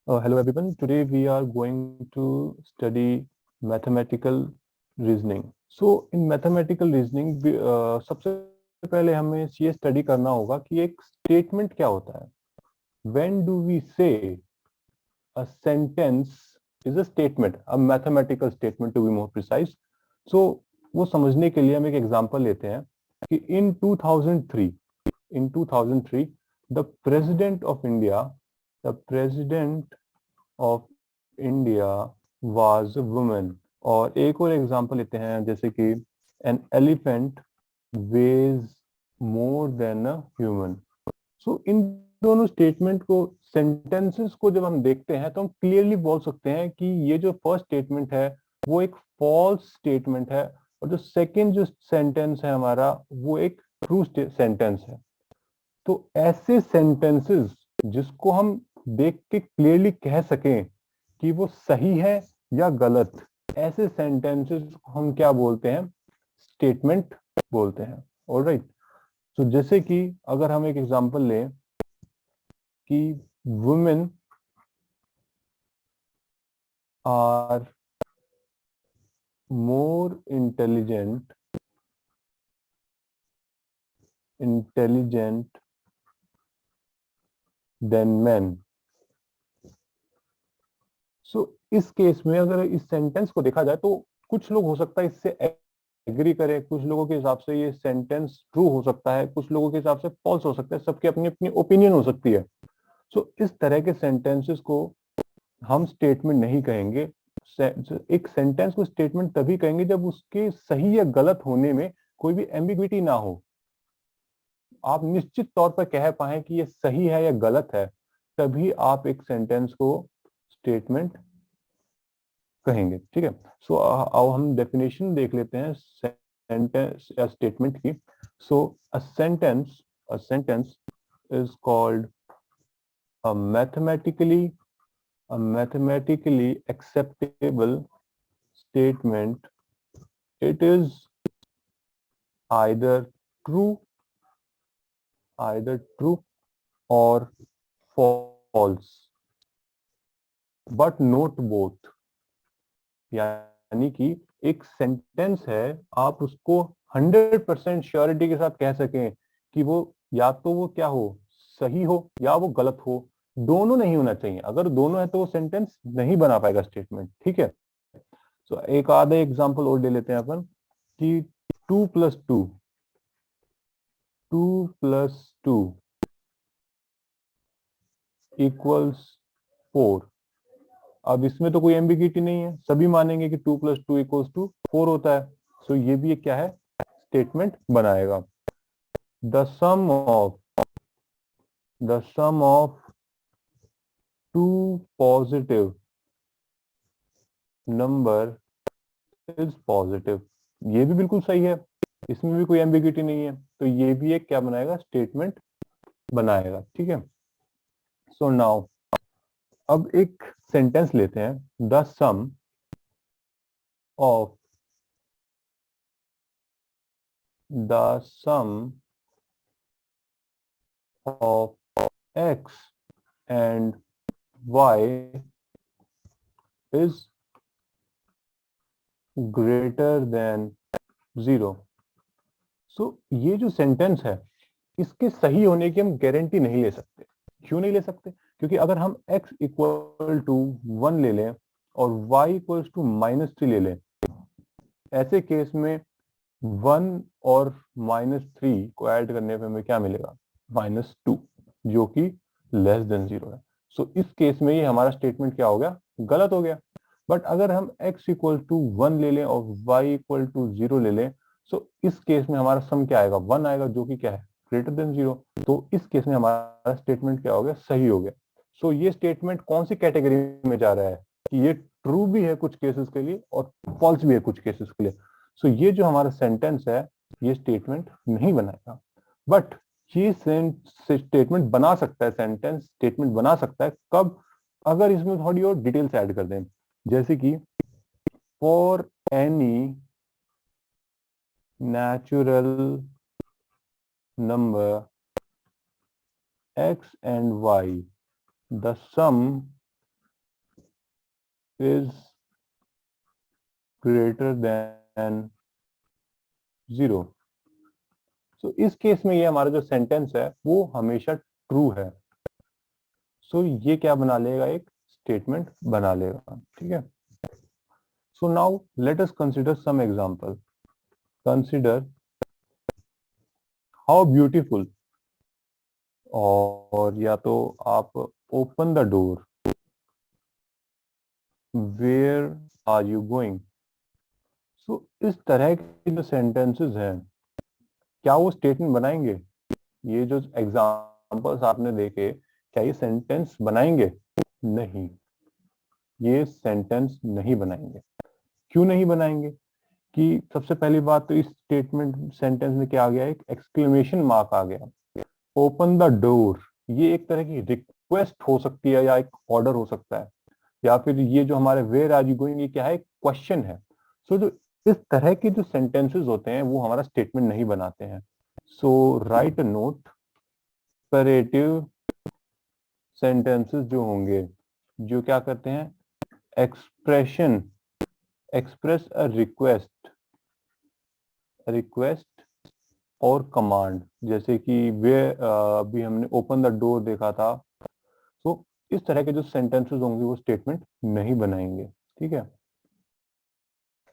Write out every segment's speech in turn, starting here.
Hello everyone. Today we are going to study mathematical reasoning. So in mathematical reasoning सबसे पहले हमें ये study करना होगा कि एक स्टेटमेंट क्या होता है. When do we say a sentence is a statement, a mathematical statement to be more precise. So वो समझने के लिए हम एक एग्जांपल लेते हैं कि in 2003 the president of India, the president of India was a woman. और एक और एग्जांपल लेते हैं जैसे कि an elephant weighs more than a human. सो इन दोनों स्टेटमेंट को, सेंटेंसेस को जब हम देखते हैं तो हम क्लियरली बोल सकते हैं कि ये जो फर्स्ट स्टेटमेंट है वो एक फॉल्स स्टेटमेंट है और जो सेकंड जो सेंटेंस है हमारा वो एक ट्रू सेंटेंस है. तो ऐसे सेंटेंसेस जिसको हम देख के क्लियरली कह सकें कि वो सही है या गलत, ऐसे सेंटेंसेस को हम क्या बोलते हैं? स्टेटमेंट बोलते हैं. ऑलराइट. तो जैसे कि अगर हम एक एग्जांपल लें कि women are more intelligent than man. सो इस केस में अगर इस सेंटेंस को देखा जाए तो कुछ लोग हो सकता है इससे एग्री करें, कुछ लोगों के हिसाब से ये सेंटेंस ट्रू हो सकता है, कुछ लोगों के हिसाब से फॉल्स हो सकता है, सबकी अपनी अपनी ओपिनियन हो सकती है. सो इस तरह के सेंटेंसेस को हम स्टेटमेंट नहीं कहेंगे. एक सेंटेंस को स्टेटमेंट तभी कहेंगे जब उसके सही या गलत होने में कोई भी एम्बिग्विटी ना हो. आप निश्चित तौर पर कह पाए कि ये सही है या गलत है, तभी आप एक सेंटेंस को स्टेटमेंट कहेंगे. ठीक है. सो अब हम डेफिनेशन देख लेते हैं सेंटेंस या स्टेटमेंट की. So a sentence is called a mathematically acceptable statement. It is either true or false, but not both. यानी कि एक सेंटेंस है, आप उसको 100% श्योरिटी के साथ कह सकें कि वो या तो वो क्या हो, सही हो या वो गलत हो. दोनों नहीं होना चाहिए. अगर दोनों है तो वो सेंटेंस नहीं बना पाएगा स्टेटमेंट. ठीक है. तो एक आधा एग्जांपल और ले लेते हैं अपन कि 2 + 2 इक्वल्स 4. अब इसमें तो कोई एम्बिगिटी नहीं है, सभी मानेंगे कि 2 + 2 इक्वल्स टू 4 होता है. सो ये भी एक क्या है, स्टेटमेंट बनाएगा. The sum of two positive number is positive. ये भी बिल्कुल सही है, इसमें भी कोई एम्बिगिटी नहीं है. तो ये भी एक क्या बनाएगा, स्टेटमेंट बनाएगा. ठीक है. सो नाउ अब एक सेंटेंस लेते हैं. The sum of the sum of x and y is greater than 0. So ये जो सेंटेंस है इसके सही होने की हम गारंटी नहीं ले सकते. क्यों नहीं ले सकते? क्योंकि अगर हम x इक्वल टू 1 ले लें और y इक्वल टू -3 ले लें, ऐसे केस में 1 और -3 को ऐड करने पे हमें क्या मिलेगा, -2, जो कि लेस देन 0 है. सो इस केस में ये हमारा स्टेटमेंट क्या हो गया, गलत हो गया. बट अगर हम x इक्वल टू 1 ले लें और y इक्वल टू 0 ले लें, सो इस केस में हमारा सम क्या आएगा, 1 आएगा, जो कि क्या है, ग्रेटर देन 0. तो इस केस में हमारा स्टेटमेंट क्या हो गया, सही हो गया. सो ये स्टेटमेंट कौन सी कैटेगरी में जा रहा है कि ये ट्रू भी है कुछ केसेस के लिए और फॉल्स भी है कुछ केसेस के लिए. सो ये जो हमारा सेंटेंस है ये स्टेटमेंट नहीं बनाएगा. बट ये स्टेटमेंट बना सकता है, सेंटेंस स्टेटमेंट बना सकता है. कब? अगर इसमें थोड़ी और डिटेल्स ऐड कर दें, जैसे कि for any natural number x and y, the sum is greater than 0। सो इस केस में ये हमारा जो सेंटेंस है वो हमेशा ट्रू है। सो ये क्या बना लेगा, एक स्टेटमेंट बना लेगा। ठीक है। So now let us consider some example. Consider how beautiful, और या तो आप open the door, where are you going. So इस तरह के जो सेंटेंसेस हैं, क्या वो स्टेटमेंट बनाएंगे? ये जो एग्जांपल्स आपने देखे, क्या ये सेंटेंस बनाएंगे? नहीं, ये सेंटेंस नहीं बनाएंगे। क्यों नहीं बनाएंगे? कि सबसे पहली बात तो इस स्टेटमेंट सेंटेंस में क्या आ गया, एक एक्सक्लेमेशन मार्क आ गया। ओपन द डोर, ये एक तरह की रिक्वेस्ट हो सकती है या एक ऑर्डर हो सकता है, या फिर ये जो हमारे वेयर आर यू गोइंग, ये क्या है, क्वेश्चन है। सो जो इस तरह के जो सेंटेंसेस होते हैं वो हमारा स्टेटमेंट नहीं बनाते हैं। सो राइट नोट, पेरेटिव सेंटेंसेस जो होंगे, जो क्या करते हैं, expression, express a request, request और कमांड, जैसे कि वे अभी हमने ओपन द डोर देखा था। तो इस तरह के जो सेंटेंसेस होंगे वो स्टेटमेंट नहीं बनाएंगे। ठीक है।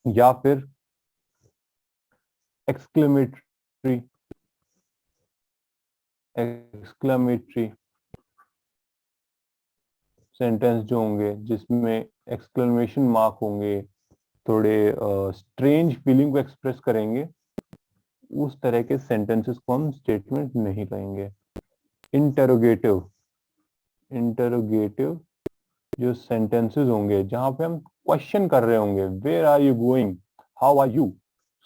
या फिर एक्सक्लेमेटरी, एक्सक्लेमेटरी सेंटेंस जो होंगे जिसमें एक्सक्लेमेशन मार्क होंगे, थोड़े स्ट्रेंज फीलिंग को एक्सप्रेस करेंगे, उस तरह के सेंटेंसेस को हम स्टेटमेंट नहीं कहेंगे। इंटेरोगेटिव, इंटेरोगेटिव जो सेंटेंसेस होंगे जहां पे हम क्वेश्चन कर रहे होंगे, where are you going, how are you,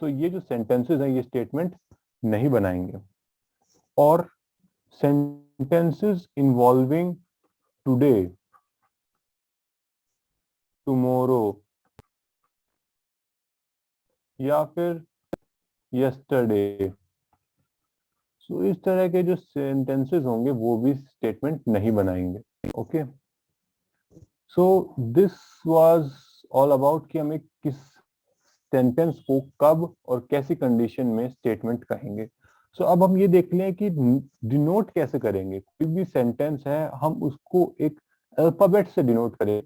so ये जो सेंटेंसेस हैं ये स्टेटमेंट नहीं बनाएंगे। और सेंटेंसेस इन्वॉल्विंग टुडे, टुमारो, या फिर यस्टरडे, सो इस तरह के जो सेंटेंसेस होंगे वो भी स्टेटमेंट नहीं बनाएंगे। Okay. So this was all about कि हमें किस सेंटेंस को कब और कैसी कंडीशन में स्टेटमेंट कहेंगे। सो अब हम ये देख लें कि डिनोट कैसे करेंगे। कोई भी सेंटेंस है हम उसको एक अल्फाबेट से डिनोट करें,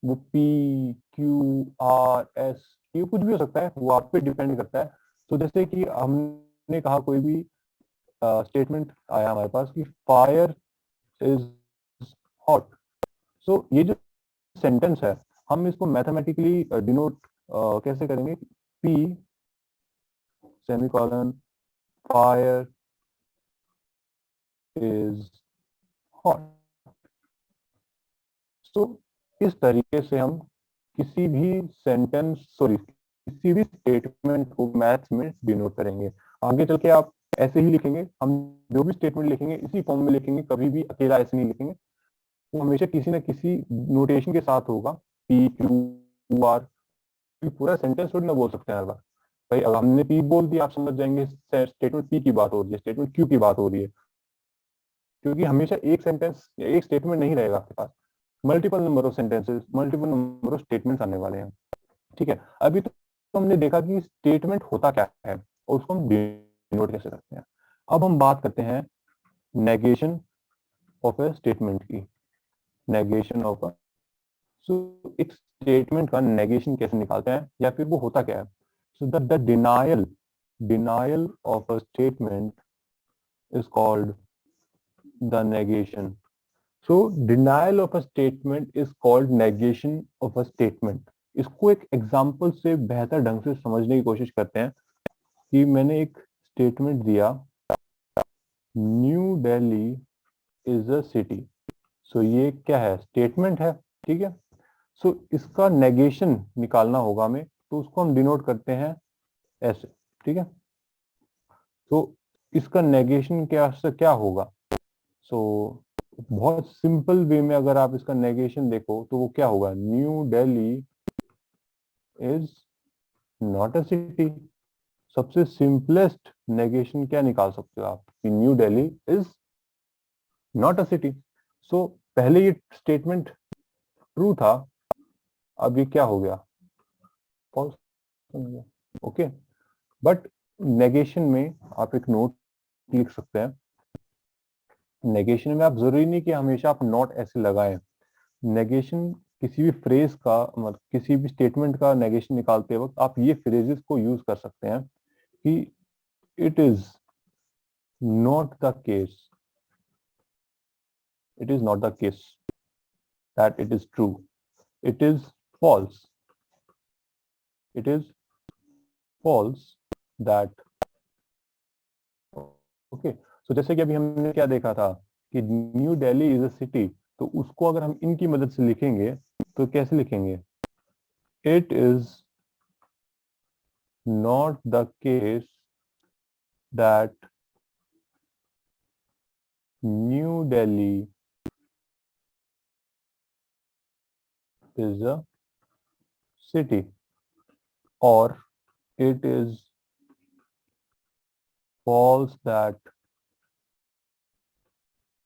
वो पी क्यू आर एस, ये कुछ भी हो सकता है, वो आप पे डिपेंड करता है। तो जैसे कि हमने कहा कोई भी स्टेटमेंट आया हमारे पास कि फायर इज हॉट। सो ये जो सेंटेंस है हम इसको मैथमेटिकली डिनोट कैसे करेंगे, P semicolon fire is hot. So इस तरीके से हम किसी भी सेंटेंस, सॉरी, किसी भी स्टेटमेंट को मैथ्स में डिनोट करेंगे। आगे चल के आप ऐसे ही लिखेंगे, हम जो भी स्टेटमेंट लिखेंगे इसी फॉर्म में लिखेंगे, कभी भी अकेला ऐसे नहीं लिखेंगे, वो हमेशा किसी ना किसी नोटेशन के साथ होगा। पी क्यू आर, पूरा सेंटेंस थोड़ी ना बोल सकते हैं हर बार। भाई अगर हमने पी बोल दिया आप समझ जाएंगे स्टेटमेंट पी की बात हो रही है, स्टेटमेंट क्यू की बात हो रही है, क्योंकि हमेशा एक सेंटेंस, एक स्टेटमेंट नहीं रहेगा आपके पास, multiple number of sentences, multiple number of statements आने वाले हैं। ठीक है। अभी तो हमने देखा कि स्टेटमेंट होता क्या है और उसको हम डिनोट कैसे करते हैं। अब हम बात करते हैं नेगेशन ऑफ ए स्टेटमेंट की। नेगेशन ऑफ अ, सो एक स्टेटमेंट का नेगेशन कैसे निकालते हैं या फिर वो होता क्या है। So the denial, denial of a statement is called the negation. So denial of a statement is called negation of a statement. इसको एक एग्जांपल से बेहतर ढंग से समझने की कोशिश करते हैं कि मैंने एक स्टेटमेंट दिया, New Delhi is a city. So ये क्या है, स्टेटमेंट है। ठीक है। सो इसका नेगेशन निकालना होगा हमें, तो उसको हम डिनोट करते हैं ऐसे। ठीक है। तो इसका नेगेशन क्या से क्या होगा। सो बहुत सिंपल वे में अगर आप इसका नेगेशन देखो तो वो क्या होगा, New Delhi is not a city. सबसे सिंपलेस्ट नेगेशन क्या निकाल सकते हो आप कि New Delhi is not a city. So पहले ये स्टेटमेंट ट्रू था, अब ये क्या हो गया, फॉल्स बन गया। ओके, बट नेगेशन में आप एक नोट लिख सकते हैं। नेगेशन में आप जरूरी नहीं कि हमेशा आप नॉट ऐसे लगाएं। नेगेशन किसी भी फ्रेज का मतलब किसी भी स्टेटमेंट का नेगेशन निकालते वक्त आप ये फ्रेजेस को यूज कर सकते हैं कि it is not the case, it is not the case that it is true, it is false, it is false that, okay. So जैसे कि अभी हमने क्या देखा था कि New Delhi is a city, तो उसको अगर हम इनकी मदद से लिखेंगे तो कैसे लिखेंगे, it is not the case that new Delhi is a city, और it is false that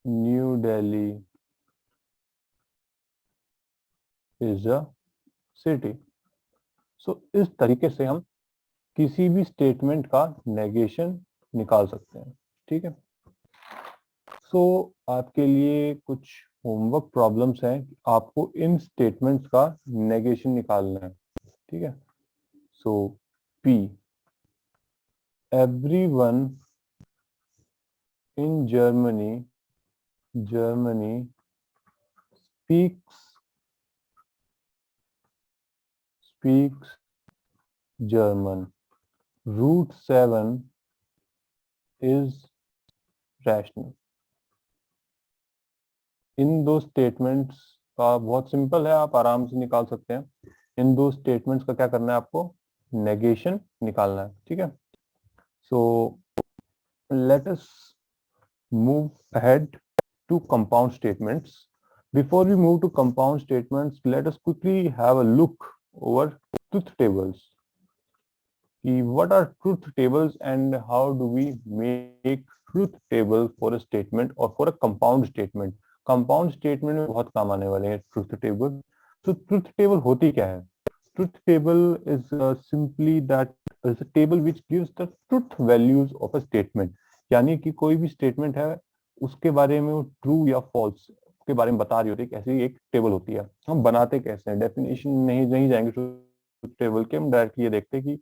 New Delhi is a city। सो इस तरीके से हम किसी भी स्टेटमेंट का नेगेशन निकाल सकते हैं। ठीक है, सो आपके लिए कुछ होमवर्क प्रॉब्लम्स हैं, आपको इन स्टेटमेंट्स का नेगेशन निकालना है। ठीक है, so P, everyone in Germany speaks German, root 7 is rational. इन दो स्टेटमेंट्स का बहुत सिंपल है, आप आराम से निकाल सकते हैं। इन दो स्टेटमेंट्स का क्या करना है, आपको नेगेशन निकालना है। ठीक है, so let us move ahead to compound statements. Before we move to compound statements, let us quickly have a look over truth tables. What are truth tables and how do we make truth table for a statement or for a compound statement? Compound statement में बहुत काम आने वाले हैं truth table. So truth table होती क्या है? Truth table is simply that is a table which gives the truth values of a statement. यानी कि कोई भी स्टेटमेंट है उसके बारे में वो ट्रू या फॉल्स के बारे में बता रही होती है, ऐसी एक टेबल होती है। हम बनाते कैसे हैं, डेफिनेशन नहीं जाएंगे ट्रूथ टेबल के, हम डायरेक्टली ये देखते हैं कि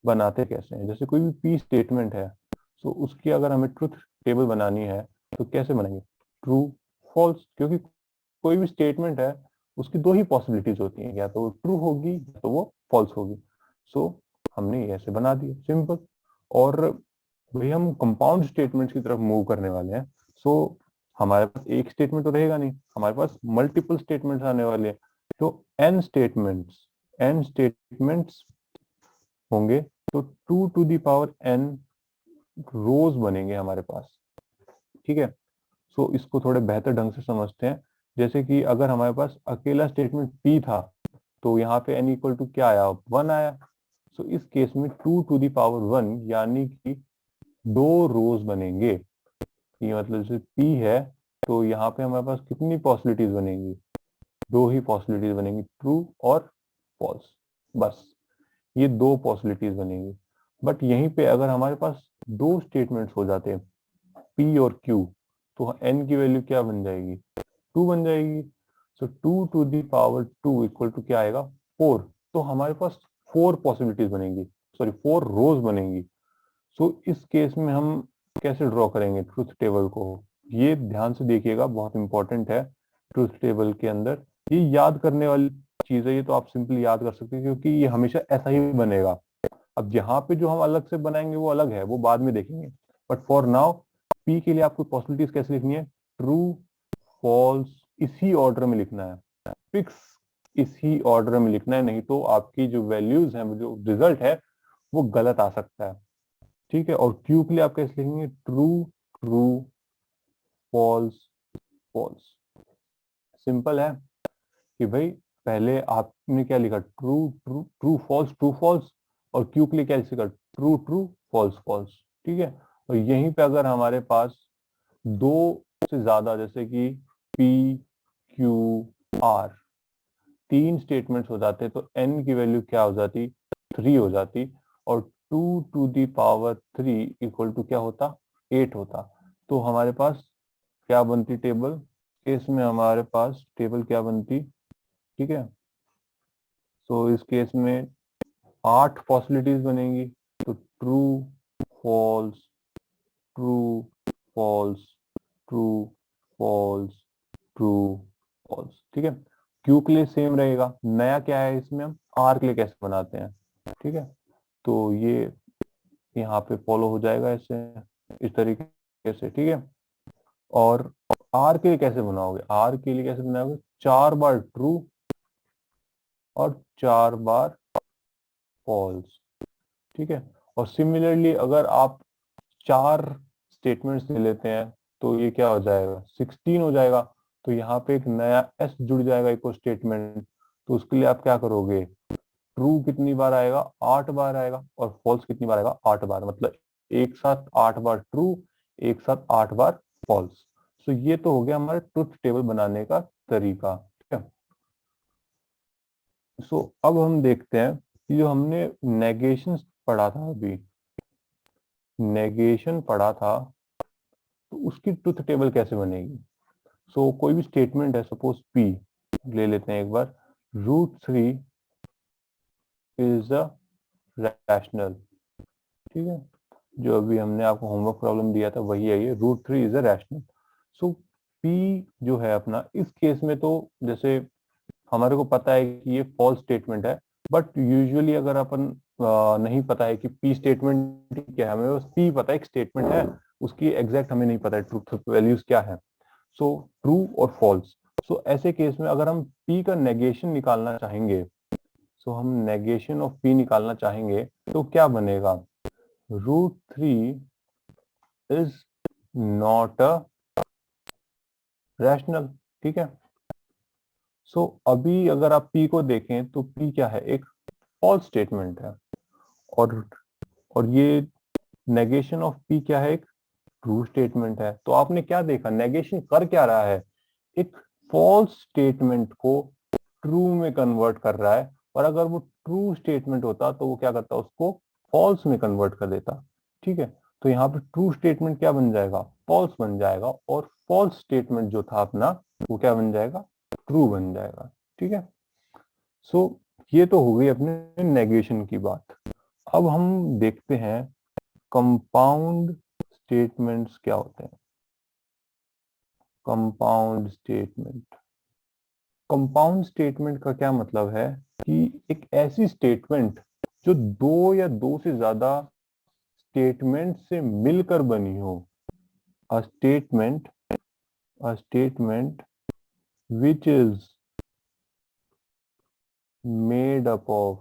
बनाते कैसे हैं। जैसे कोई भी पी स्टेटमेंट है, तो उसकी अगर हमें ट्रूथ टेबल बनानी है तो कैसे बनाएंगे, ट्रू फॉल्स, क्योंकि कोई भी स्टेटमेंट है उसकी दो ही पॉसिबिलिटीज होती हैं, या तो वो ट्रू होगी या तो वो फॉल्स होगी। सो हमने ये ऐसे बना दिया सिंपल। और भाई हम कंपाउंड स्टेटमेंट्स की तरफ मूव करने वाले हैं। सो हमारे पास एक स्टेटमेंट तो रहेगा नहीं, हमारे पास मल्टीपल स्टेटमेंट्स आने वाले हैं। तो एन स्टेटमेंट्स होंगे, तो 2 to the power n रोज बनेंगे हमारे पास। ठीक है, सो इसको थोड़े बेहतर ढंग से समझते हैं। जैसे कि अगर हमारे पास अकेला स्टेटमेंट p था, तो यहाँ पे n इक्वल टू क्या आया, 1 आया। सो इस केस में 2 to the power 1 यानी कि 2 रोज बनेंगे। ये मतलब जैसे p है, तो यहाँ पे हमारे पास कितनी पॉसिबिलिटीज बनेंगी, 2 ही पॉसिबिलिटीज बनेंगी, ट्रू और फॉल्स। बस ये 2 पॉसिबिलिटीज बनेंगी। बट यहीं पे अगर हमारे पास 2 स्टेटमेंट्स हो जाते हैं p और q, तो n की वैल्यू क्या बन जाएगी, 2 बन जाएगी। So 2 to the power 2 equal to क्या आएगा, 4। तो हमारे पास 4 पॉसिबिलिटीज बनेंगी, सॉरी 4 रोज बनेंगी। सो इस केस में हम कैसे ड्रॉ करेंगे ट्रूथ टेबल को, ये ध्यान से देखिएगा, बहुत इंपॉर्टेंट है। ट्रूथ टेबल के अंदर ये याद करने वाली चीज है, ये तो आप सिंपली याद कर सकते हैं क्योंकि ये हमेशा ऐसा ही बनेगा। अब यहाँ पे जो हम अलग से बनाएंगे वो अलग है, वो बाद में देखेंगे। बट फॉर नाउ पी के लिए आपको पॉसिबिलिटीज कैसे लिखनी है, ट्रू फॉल्स इसी ऑर्डर में लिखना है, फिक्स इसी ऑर्डर में लिखना है, नहीं तो आपकी जो वैल्यूज हैं, जो रिजल्ट है वो गलत आ सकता है। ठीक है, और क्यू के लिए आप कैसे लिखेंगे, true true false false. Simple है कि भाई पहले आपने क्या लिखा, true true true false true false, और क्यू के लिए क्या लिखा, ट्रू ट्रू फॉल्स फॉल्स। ठीक है, और यहीं पे अगर हमारे पास 2 से ज्यादा, जैसे कि पी क्यू आर, 3 स्टेटमेंट्स हो जाते तो n की वैल्यू क्या हो जाती, 3 हो जाती, और 2 to the power 3 equal to क्या होता, 8 होता। तो हमारे पास क्या बनती टेबल, इसमें हमारे पास टेबल क्या बनती, ठीक है। तो इस केस में 8 पॉसिबिलिटीज बनेंगी, तो true, false, true, false, true, false, true, false, ठीक है। क्यू के लिए सेम रहेगा, नया क्या है इसमें, हम आर के लिए कैसे बनाते हैं, ठीक है। तो ये यहाँ पे फॉलो हो जाएगा ऐसे, इस तरीके से, ठीक है। और आर के लिए कैसे बनाओगे, आर के लिए कैसे बनाओगे, 4 बार ट्रू और 4 बार फॉल्स, ठीक है। और सिमिलरली अगर आप 4 स्टेटमेंट्स ले लेते हैं तो ये क्या हो जाएगा, 16 हो जाएगा। तो यहाँ पे एक नया एस जुड़ जाएगा, एक और स्टेटमेंट। तो उसके लिए आप क्या करोगे, ट्रू कितनी बार आएगा, 8 बार आएगा, और फॉल्स कितनी बार आएगा, 8 बार, मतलब एक साथ 8 बार ट्रू, एक साथ 8 बार फॉल्स। सो ये तो हो गया हमारे ट्रुथ टेबल बनाने का तरीका, ठीक है। सो अब हम देखते हैं कि जो हमने नेगेशन पढ़ा था अभी, नेगेशन पढ़ा था, तो उसकी ट्रुथ टेबल कैसे बनेगी। सो कोई भी स्टेटमेंट है, सपोज पी ले लेते हैं एक बार, √3 इज अ रैशनल, ठीक है। जो अभी हमने आपको होमवर्क प्रॉब्लम दिया था वही है ये, √3 is a rational. So P जो है अपना, इस केस में तो जैसे हमारे को पता है कि ये फॉल्स स्टेटमेंट है, बट यूजुअली अगर अपन नहीं पता है कि पी स्टेटमेंट क्या है, हमें बस पी पता है एक स्टेटमेंट है, उसकी एग्जैक्ट हमें नहीं पता है ट्रूथ वैल्यूज क्या है। सो ट्रू और फॉल्स, सो ऐसे केस में अगर हम पी का नेगेशन निकालना चाहेंगे, सो हम नेगेशन ऑफ पी निकालना चाहेंगे तो क्या बनेगा, √3 इज नॉट अ रैशनल, ठीक है। सो अभी अगर आप पी को देखें तो पी क्या है, एक फॉल्स स्टेटमेंट है, और और ये नेगेशन ऑफ पी क्या है, एक ट्रू स्टेटमेंट है। तो आपने क्या देखा, नेगेशन कर क्या रहा है, एक फॉल्स स्टेटमेंट को ट्रू में कन्वर्ट कर रहा है, और अगर वो ट्रू स्टेटमेंट होता तो वो क्या करता, उसको फॉल्स में कन्वर्ट कर देता, ठीक है। तो यहाँ पे ट्रू स्टेटमेंट क्या बन जाएगा, फॉल्स बन जाएगा, और फॉल्स स्टेटमेंट जो था अपना वो क्या बन जाएगा, ट्रू बन जाएगा, ठीक है। सो ये तो हो गई अपने नेगेशन की बात। अब हम देखते हैं कंपाउंड स्टेटमेंट्स क्या होते हैं। कंपाउंड स्टेटमेंट, कंपाउंड स्टेटमेंट का क्या मतलब है कि एक ऐसी स्टेटमेंट जो दो या दो से ज्यादा स्टेटमेंट से मिलकर बनी हो। A statement, a statement which is made up of,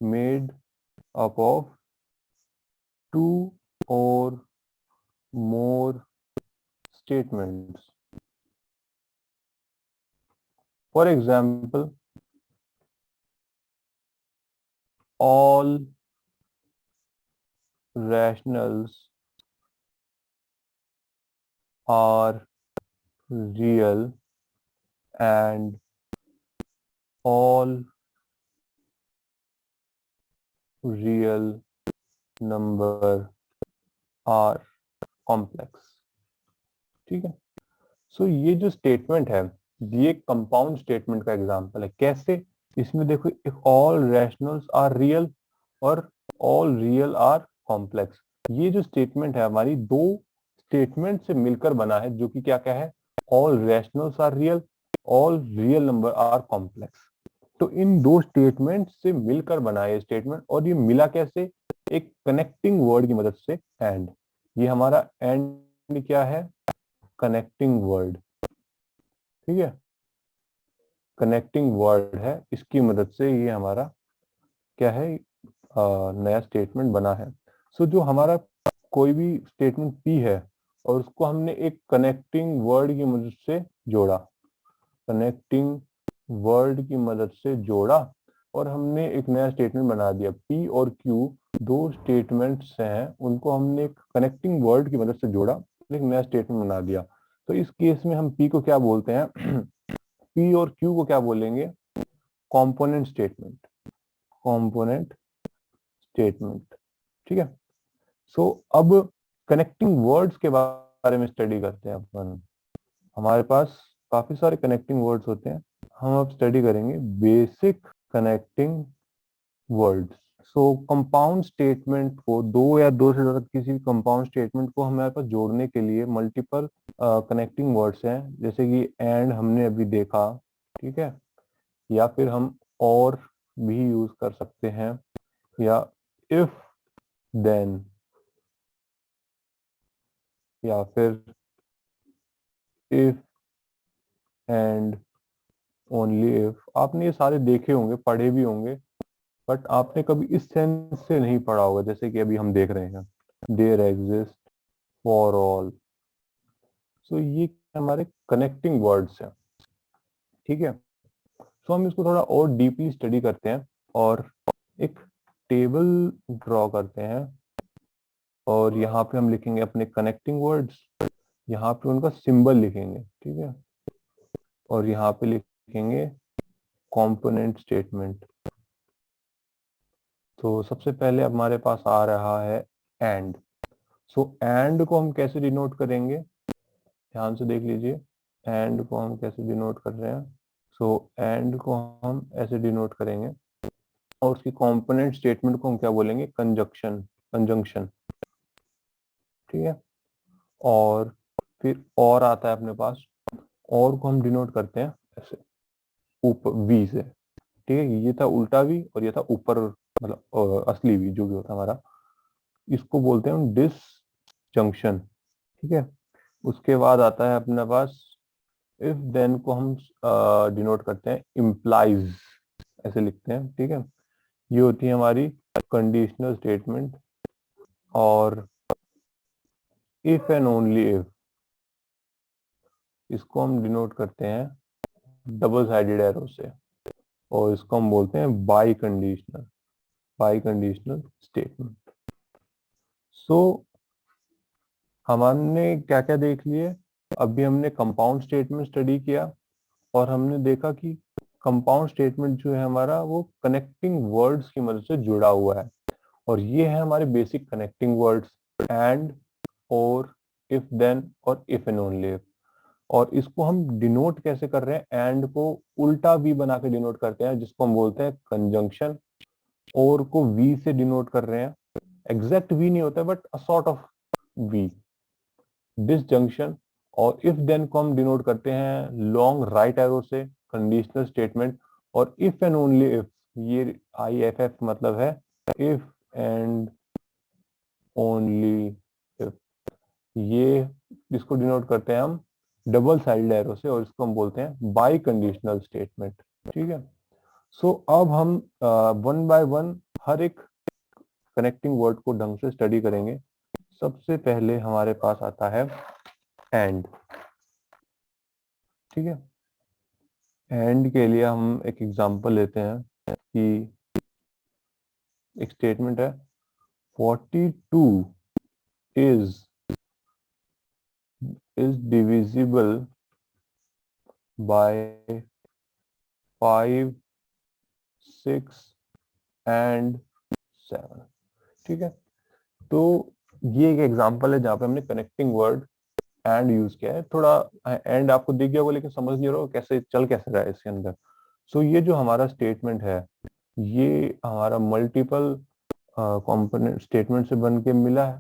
made up of two or more statements. For example, all rationals are real and all real number are complex, ठीक है। सो ये जो स्टेटमेंट है, ये कंपाउंड स्टेटमेंट का example है। कैसे, इसमें देखो, एक ऑल रैशनल्स आर रियल और ऑल रियल आर कॉम्प्लेक्स। ये जो स्टेटमेंट है हमारी दो स्टेटमेंट से मिलकर बना है, जो कि क्या क्या है, all rationals are real, all real number are complex. तो इन दो स्टेटमेंट से मिलकर बना है स्टेटमेंट, और ये मिला कैसे, एक कनेक्टिंग वर्ड की मदद से, एंड। ये हमारा एंड क्या है, कनेक्टिंग वर्ड, ठीक है, कनेक्टिंग वर्ड है, इसकी मदद से ये हमारा क्या है, नया स्टेटमेंट बना है। सो जो हमारा कोई भी स्टेटमेंट पी है और उसको हमने एक कनेक्टिंग वर्ड की मदद से जोड़ा, कनेक्टिंग वर्ड की मदद से जोड़ा, और हमने एक नया स्टेटमेंट बना दिया। पी और क्यू दो स्टेटमेंट्स हैं, उनको हमने एक कनेक्टिंग वर्ड की मदद से जोड़ा, एक नया स्टेटमेंट बना दिया। तो इस केस में हम पी को क्या बोलते हैं, P और Q को क्या बोलेंगे? Component statement, component statement. ठीक है। सो अब कनेक्टिंग वर्ड्स के बारे में स्टडी करते हैं अपन। हमारे पास काफी सारे कनेक्टिंग वर्ड्स होते हैं, हम अब स्टडी करेंगे बेसिक कनेक्टिंग वर्ड्स। सो कंपाउंड स्टेटमेंट को, दो या दो से ज्यादा किसी भी कंपाउंड स्टेटमेंट को हमारे पास जोड़ने के लिए मल्टीपल कनेक्टिंग वर्ड्स हैं, जैसे कि एंड हमने अभी देखा, ठीक है, या फिर हम और भी यूज कर सकते हैं, या इफ देन, या फिर इफ एंड ओनली इफ। आपने ये सारे देखे होंगे, पढ़े भी होंगे, बट आपने कभी इस सेंस से नहीं पढ़ा होगा जैसे कि अभी हम देख रहे हैं, देयर एग्जिस्ट फॉर ऑल। सो ये हमारे कनेक्टिंग वर्ड्स हैं। ठीक है। सो हम इसको थोड़ा और डीपली स्टडी करते हैं और एक टेबल ड्रॉ करते हैं, और यहाँ पे हम लिखेंगे अपने कनेक्टिंग वर्ड्स, यहाँ पे उनका सिंबल लिखेंगे, ठीक है, और यहाँ पे लिखेंगे कंपोनेंट स्टेटमेंट। तो सबसे पहले हमारे पास आ रहा है एंड। सो एंड को हम कैसे डिनोट करेंगे, ध्यान से देख लीजिए। एंड को हम कैसे डिनोट कर रहे हैं? सो एंड को हम ऐसे डिनोट करेंगे, और उसकी कंपोनेंट स्टेटमेंट को हम क्या बोलेंगे? Conjunction, conjunction. ठीक है। और फिर और आता है अपने पास, और को हम डिनोट करते हैं ऐसे, ऊपर वी से। ठीक है, ये था उल्टा वी और ये था ऊपर, मतलब असली वी जो भी होता है हमारा, इसको बोलते हैं हम डिसजंक्शन। ठीक है। उसके बाद आता है अपने पास इफ देन को हम डिनोट करते हैं इम्प्लाइज, ऐसे लिखते हैं। ठीक है, ये होती है हमारी कंडीशनल स्टेटमेंट। और इफ एंड ओनली इफ, इसको हम डिनोट करते हैं डबल साइडेड एरो से, और इसको हम बोलते हैं biconditional, biconditional statement. So हमने क्या क्या देख लिए? अभी हमने कंपाउंड स्टेटमेंट स्टडी किया, और हमने देखा कि कंपाउंड स्टेटमेंट जो है हमारा, वो कनेक्टिंग वर्ड्स की मदद से जुड़ा हुआ है, और ये है हमारे बेसिक कनेक्टिंग वर्ड्स, एंड, और, इफ देन और इफ एंड ओनली इफ। और इसको हम डिनोट कैसे कर रहे हैं? एंड को उल्टा वी बना के डिनोट करते हैं, जिसको हम बोलते हैं कंजंक्शन। और को वी से डिनोट कर रहे हैं, एग्जैक्ट वी नहीं होता but a sort of V, disjunction. और इफ देन को हम डिनोट करते हैं लॉन्ग राइट एरो से, कंडीशनल स्टेटमेंट। और इफ एंड ओनली इफ, ये आई एफ एफ मतलब है इफ एंड ओनली इफ, ये इसको डिनोट करते हैं हम डबल साइड एरो से, और इसको हम बोलते हैं बाई कंडीशनल स्टेटमेंट। ठीक है। सो अब हम वन बाय वन हर एक कनेक्टिंग वर्ड को ढंग से स्टडी करेंगे। सबसे पहले हमारे पास आता है एंड। ठीक है। एंड के लिए हम एक एग्जांपल लेते हैं कि एक स्टेटमेंट है 42 इज डिविजिबल बाय 5, 6 एंड 7। ठीक है। तो ये एक एग्जांपल है जहां पे हमने कनेक्टिंग वर्ड एंड यूज किया है। थोड़ा एंड आपको दिख गया होगा, लेकिन समझ नहीं रहा हो कैसे चल कैसे रहा है इसके अंदर। सो ये जो हमारा स्टेटमेंट है, ये हमारा मल्टीपल कंपोनेंट स्टेटमेंट से बन के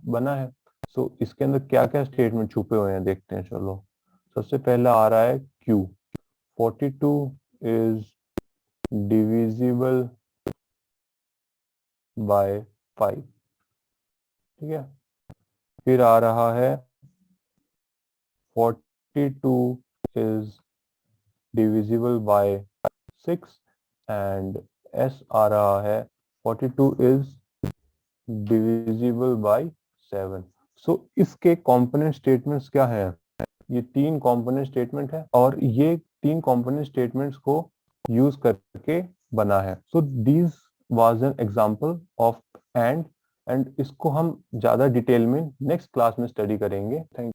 बना है। सो इसके अंदर क्या क्या स्टेटमेंट छुपे हुए हैं देखते हैं, चलो। सबसे पहला आ रहा है Q, 42 इज डिविजिबल बाय 5। ठीक है। फिर आ रहा है 42 is divisible by 6, and S आ रहा है 42 इज डिविजिबल बाय 7। सो इसके कंपोनेंट स्टेटमेंट्स क्या है? ये तीन कंपोनेंट स्टेटमेंट है, और ये तीन कंपोनेंट स्टेटमेंट्स को यूज करके बना है। So this was an example of and इसको हम ज्यादा डिटेल में नेक्स्ट क्लास में स्टडी करेंगे। थैंक